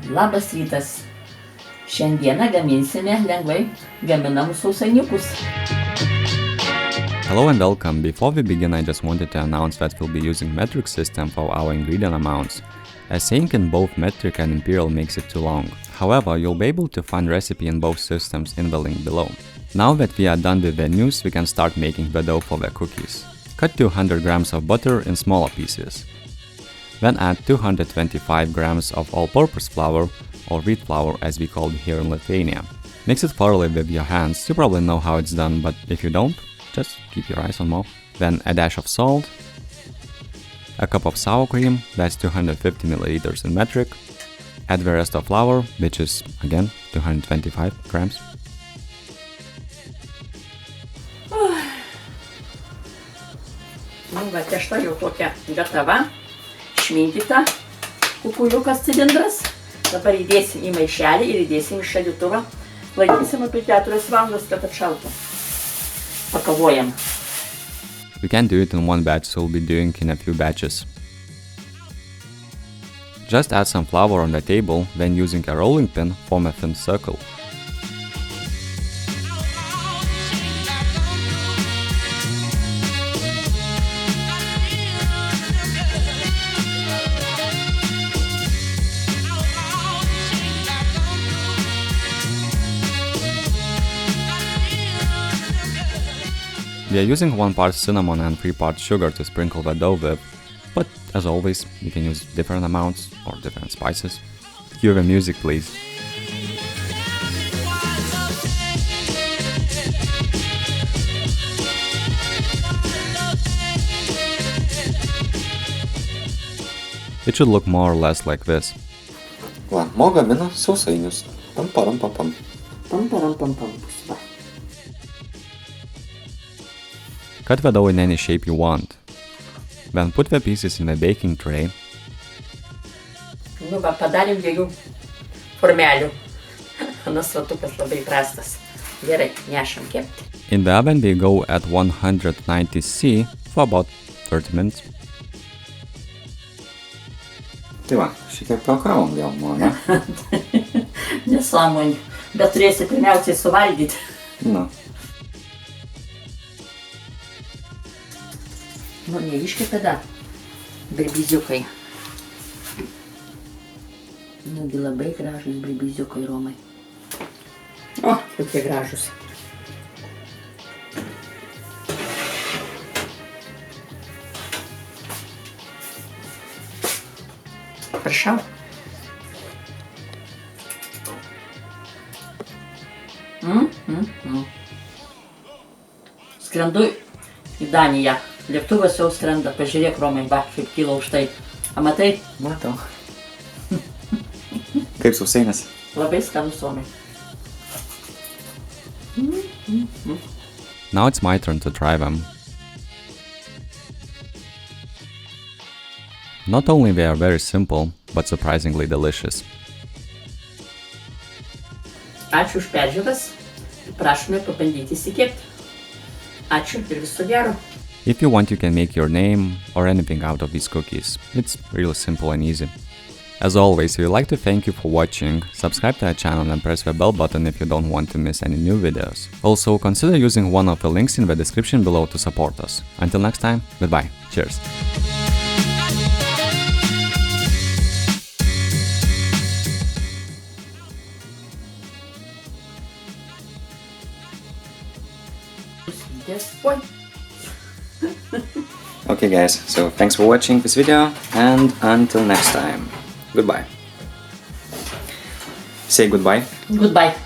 Labas rytas. Šiandieną gaminsime lengvai gaminamus sausainiukus. Hello and welcome. Before we begin, I just wanted to announce that we'll be using metric system for our ingredient amounts, as saying in both metric and imperial makes it too long. However, you'll be able to find recipe in both systems in the link below. Now that we are done with the news, we can start making the dough for the cookies. Cut 200 grams of butter in smaller pieces. Then add 225 grams of all-purpose flour, or wheat flour as we call it here in Lithuania. Mix it thoroughly with your hands. You probably know how it's done, but if you don't, just keep your eyes on more. Then a dash of salt, a cup of sour cream, that's 250 milliliters in metric. Add the rest of flour, which is again 225 grams. Nu, va, tešta jau tokia gatava, išminkyta, kukuliukas cilindras. Dabar įdėsim į maišelį ir įdėsim į šaldytuvą. Laikysim apie 4 valandas, kad atšaltų. Pakavojam. We can't do it in one batch, so we'll be doing in a few batches. Just add some flour on the table, then using a rolling pin, form a thin circle. We are using 1 part cinnamon and 3 parts sugar to sprinkle the dough with, but as always, you can use different amounts or different spices. Cue the music, please. It should look more or less like this. Va, Mo gamina sausainius. Pam param pam pam. Pam, param, pam, pam. Va. Cut the dough in any shape you want. Then put the pieces in the baking tray. Nu, va, padarėm 2 formelių. Nasvatukas labai prastas. Gerai, nešam kepti. In the oven they go at 190°C for about 30 minutes. Tai va, šiek tiek pakavom gal, Mo, ne? Nesąmonė. Bet turėsi pirmiausiai suvalgyti. Nu. Nu, neiškepė dar. Birbiziukai. Nugi labai gražus birbiziukai, Romai. O, kokie gražus. Prašau. Skrendu į Daniją. Lėktuvas jau skrenda. Pažiūrėk, Romai, va, kaip kyla aukštai. A matai? Matau. Kaip sausainis? Labai skanus, Romai. Now it's my turn to try them. Not only they are very simple, but surprisingly delicious. Ačiū už peržiūras. Prašome pabandyti įsikepti. Ačiū ir viso gero. If you want, you can make your name or anything out of these cookies. It's really simple and easy. As always, we would like to thank you for watching, subscribe to our channel and press the bell button if you don't want to miss any new videos. Also, consider using one of the links in the description below to support us. Until next time, goodbye. Cheers. Okay guys, so thanks for watching this video and until next time. Goodbye. Say goodbye. Goodbye.